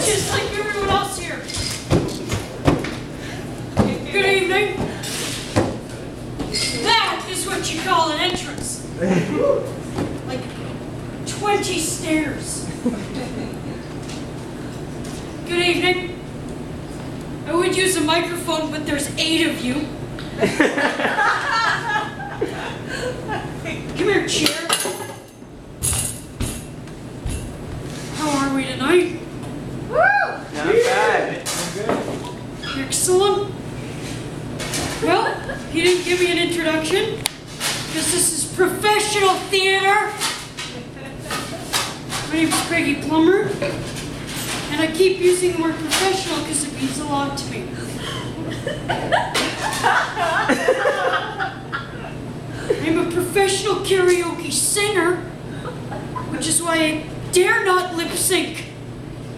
just like everyone else here. Good evening. That is what you call an entrance. Like 20 stairs. Good evening. I would use a microphone, but there's 8 of you. Come here, chair. How are we tonight? Woo! Not bad. Excellent. Well, he didn't give me an introduction, because this is professional theater. My name's Peggy Plummer, and I keep using the word professional because it means a lot to me. I'm a professional karaoke singer, which is why I dare not lip sync,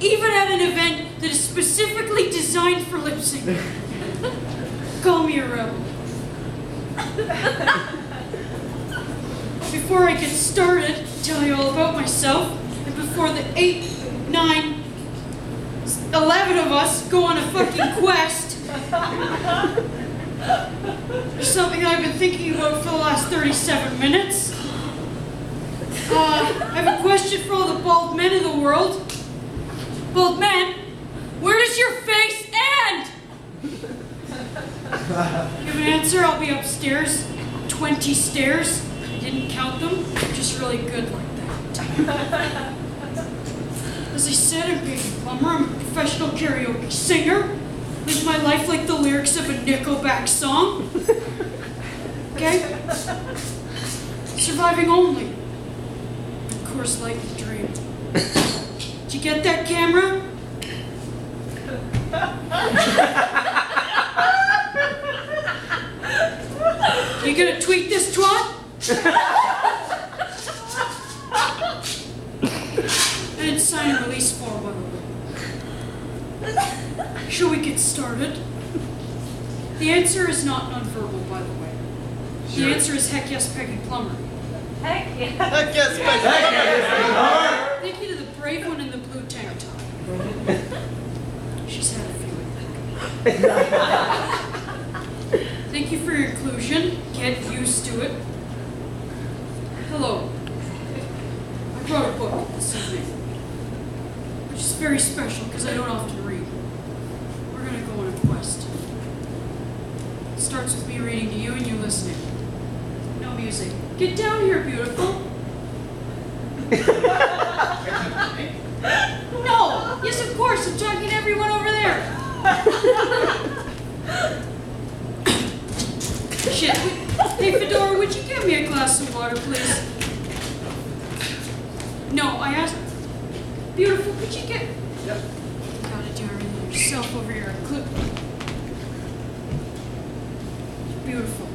even at an event that is specifically designed for lip sync. Call me a rebel. Before I get started, tell you all about myself, and before the 8, 9, 11 of us go on a fucking quest, there's something I've been thinking about for the last 37 minutes. I have a question for all the bald men of the world. Bald men, where does your face end? Give an answer, I'll be upstairs. 20 stairs. I didn't count them. I'm just really good like that. As I said, I'm Peggy Plummer. I'm a professional karaoke singer. Live my life like the lyrics of a Nickelback song. Okay? Surviving only. Of course, like the dream. Did you get that, camera? You gonna tweet this twat? I didn't sign a release form, by the way. Shall we get started? The answer is not nonverbal, by the way. Sure. The answer is heck yes, Peggy Plummer. Heck yeah. Heck yes, Peggy. Thank you to the brave one in the blue tank top. She's had a few. Thank you for your inclusion. Get used to it. Hello. I brought a book this evening, which is very special because I don't often read. We're going to go on a quest. It starts with me reading to you and you listening. No music. Get down here, beautiful. No! Yes, of course. I'm talking to everyone over there. Shit. Hey, Fedora, would you give me a glass of water, please? No, I asked. Beautiful, could you get... Yep. You gotta do everything yourself over here. Beautiful.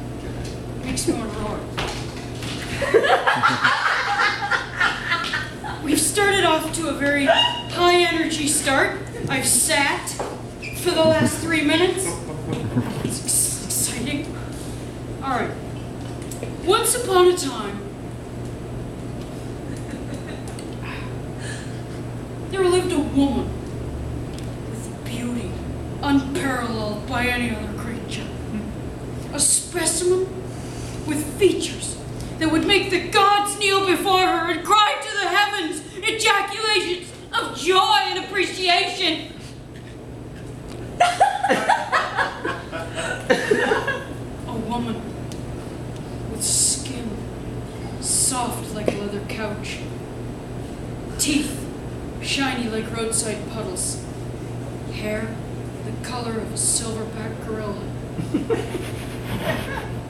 Makes me want to roar. We've started off to a very high energy start. I've sat for the last 3 minutes. It's exciting. All right. Once upon a time, there lived a woman with beauty unparalleled by any other creature. A specimen with features that would make the gods kneel before her and cry to the heavens ejaculations of joy and appreciation. A woman with skin soft like a leather couch, teeth shiny like roadside puddles, hair the color of a silverback gorilla.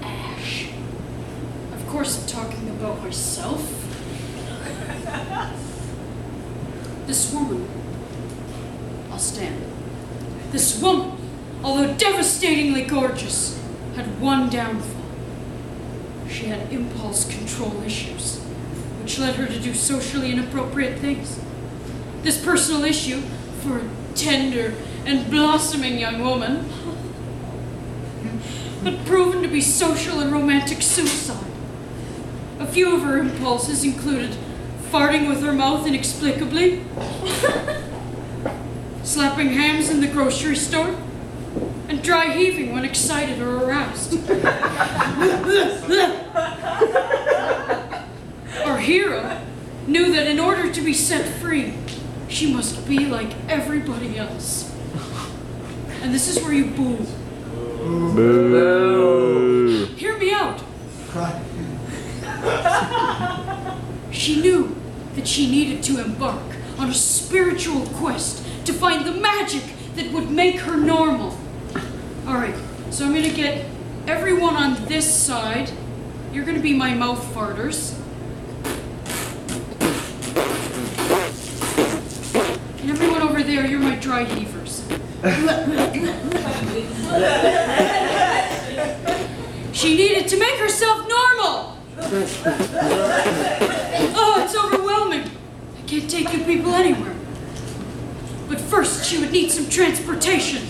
Ash. Of course I'm talking about myself. This woman, I'll stand. This woman, although devastatingly gorgeous, had one downfall. She had impulse control issues, which led her to do socially inappropriate things. This personal issue, for a tender and blossoming young woman, had proven to be social and romantic suicide. A few of her impulses included farting with her mouth inexplicably, slapping hams in the grocery store, and dry heaving when excited or aroused. Our hero knew that in order to be set free, she must be like everybody else. And this is where you boo. Boo. Hear me out. She knew that she needed to embark on a spiritual quest to find the magic that would make her normal. Alright, so I'm gonna get everyone on this side. You're gonna be my mouth farters. And everyone over there, you're my dry heavers. She needed to make herself normal! Oh, it's overwhelming. I can't take you people anywhere. But first, she would need some transportation.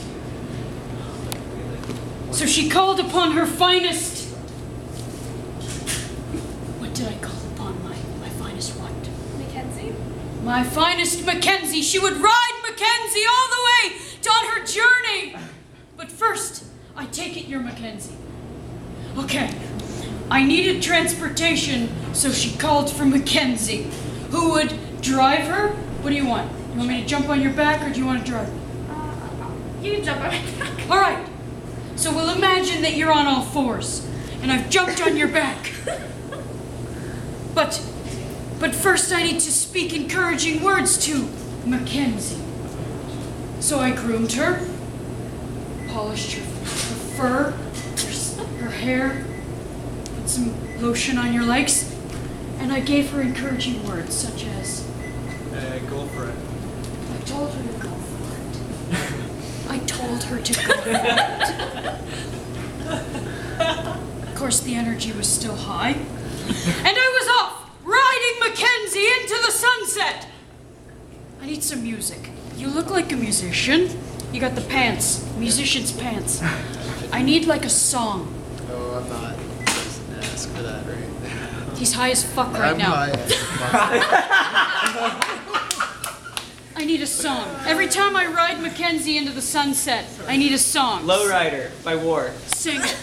So she called upon her finest... What did I call upon my finest what? Mackenzie? My finest Mackenzie. She would ride Mackenzie all the way on her journey. But first, I take it you're Mackenzie. Okay. I needed transportation, so she called for Mackenzie, who would drive her. What do you want? You want me to jump on your back, or do you want to drive? You can jump on my back. All right. So we'll imagine that you're on all fours, and I've jumped on your back. But first I need to speak encouraging words to Mackenzie. So I groomed her, polished her fur, her hair, put some lotion on your legs, and I gave her encouraging words such as, Go for it. I told her to go for it. I told her to go for it. Of course, the energy was still high, and I was off, riding Mackenzie into the sunset. I need some music. You look like a musician. You got the pants, musician's pants. I need like a song. Oh, I'm not. Just ask for that right now. He's high as fuck right now. I need a song. Every time I ride Mackenzie into the sunset, I need a song. Lowrider by War. Sing it.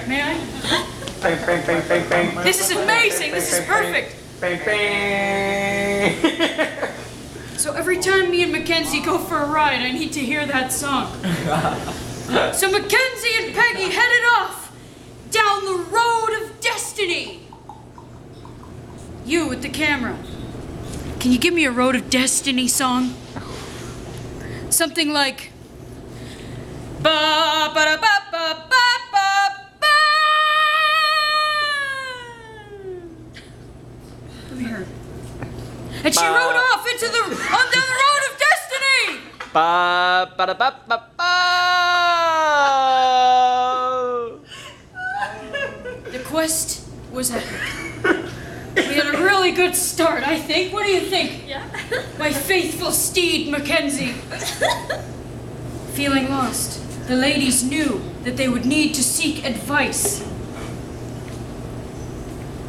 May I? This is amazing. This is perfect. So every time me and Mackenzie go for a ride, I need to hear that song. So Mackenzie and Peggy headed off down the road of destiny. You with the camera. Can you give me a Road of Destiny song? Something like ba ba da ba ba ba ba ba. Let me hear it. And she rode off on the road of destiny. Ba ba da ba ba ba. The quest was epic. We had a really good start, I think. What do you think? Yeah. My faithful steed, Mackenzie. Feeling lost, the ladies knew that they would need to seek advice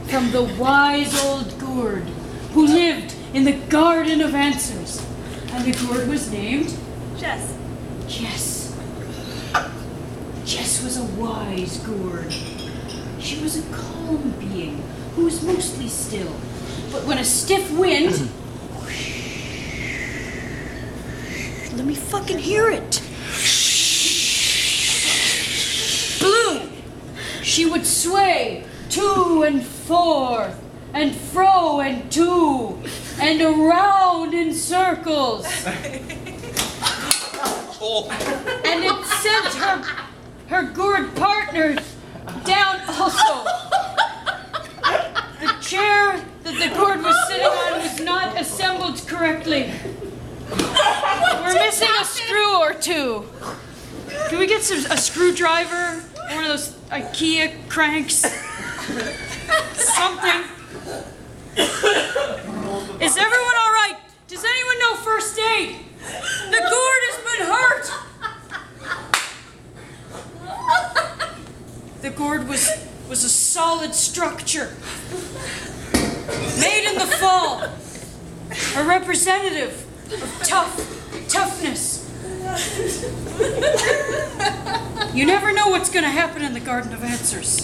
from the wise old gourd who lived in the Garden of Answers. And the gourd was named Jess. Jess. Jess was a wise gourd. She was a calm being who was mostly still. But when a stiff wind... Let me fucking hear it. Blew. She would sway to and forth, and fro and to, and around in circles. And it sent her gourd partner down also. The chair that the gourd was sitting on was not assembled correctly. We're missing a screw or two. Can we get a screwdriver? One of those IKEA cranks? Something. Is everyone all right? Does anyone know first aid? The gourd has been hurt. The gourd was a solid structure, made in the fall. normal. A representative of toughness. You never know what's going to happen in the Garden of Answers.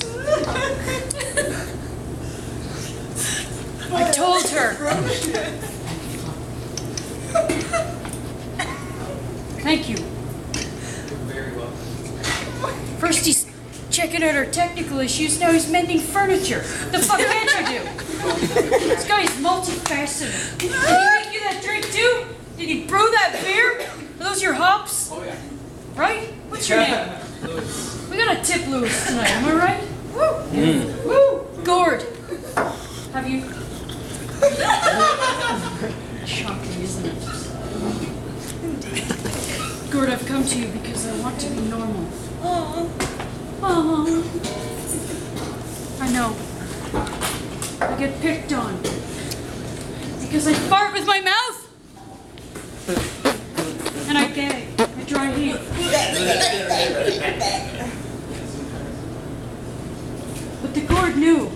I told her. Thank you. Very well. First he's checking out our technical issues, now he's mending furniture. The fuck can't you do? This guy's multifaceted. Did he make you that drink too? Did he brew that beer? Are those your hops? Oh yeah. Right? What's your name? Louis. We gotta tip Louis tonight, am I right? Woo! Woo! Gord, have you... Shocking, isn't it? Gord, I've come to you because I want to be normal. Oh. I know. I get picked on. Because I fart with my mouth. And I gag. I dry heave. But the Gord knew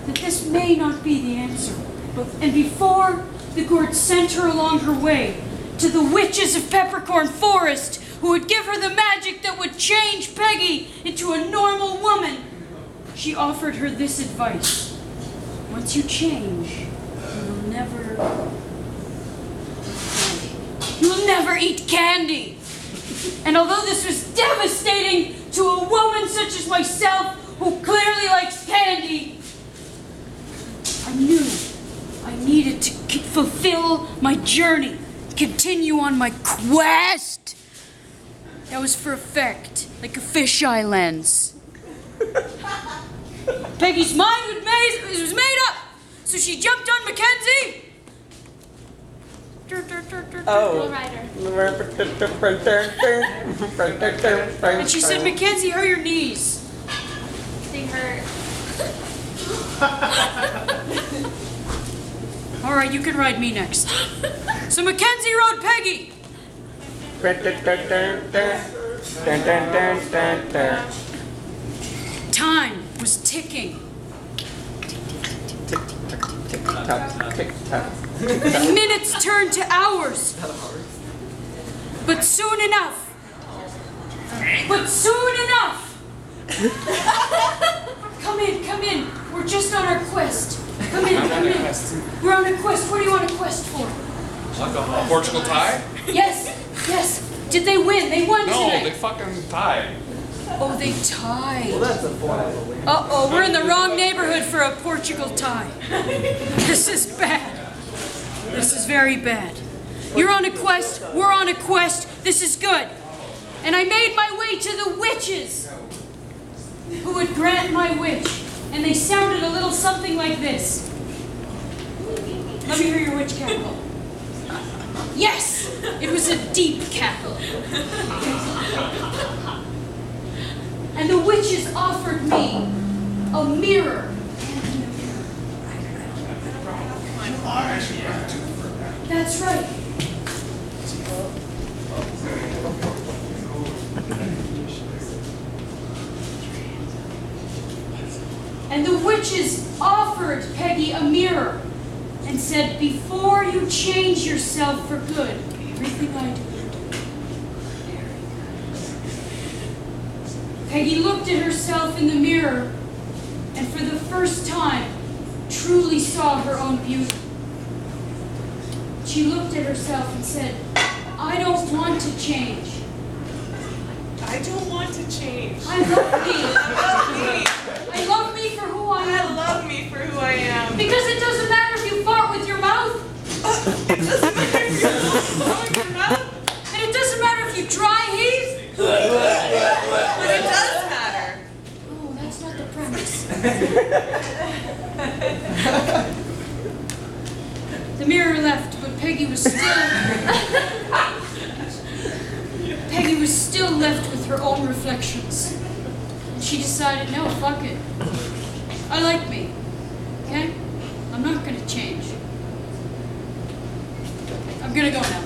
that this may not be the answer. And before the Gord sent her along her way to the witches of Peppercorn Forest, who would give her the magic that would change Peggy into a normal woman, she offered her this advice. Once you change, you'll never eat candy. And although this was devastating to a woman such as myself, who clearly likes candy, I knew I needed to fulfill my journey, continue on my quest. That was for effect, like a fisheye lens. Peggy's mind was made up, so she jumped on Mackenzie. Bull Rider. And she said, Mackenzie, how are your knees? They hurt. All right, you can ride me next. So Mackenzie rode Peggy. Time was ticking. And minutes turned to hours. But soon enough. Come in. We're just on our quest. Come in. We're on a quest. What do you want a quest for? Like a Portugal tie? Yes. Did they win? They won No, tonight. they fucking tied. Oh, they tied. Well, that's a form of belief. Uh-oh, we're in the wrong neighborhood for a Portugal tie. This is bad. This is very bad. You're on a quest, we're on a quest, this is good. And I made my way to the witches who would grant my wish. And they sounded a little something like this. Let me hear your witch cackle. Yes! It was a deep cackle. And the witches offered me a mirror. That's right. And the witches offered Peggy a mirror and said, before you change yourself for good, everything I do. Peggy looked at herself in the mirror and for the first time truly saw her own beauty. She looked at herself and said, I don't want to change. I don't want to change. I love me. Love me. I love me for who I am. Love me for who I am. Because it doesn't matter if you fart with your mouth. It doesn't matter if you blowing your mouth, And it doesn't matter if you dry heave. but it does matter. Oh, that's not the premise. The mirror left, but Peggy was still left with her own reflections. And she decided, no, fuck it. I like me. Okay? I'm not gonna change. I'm gonna go now.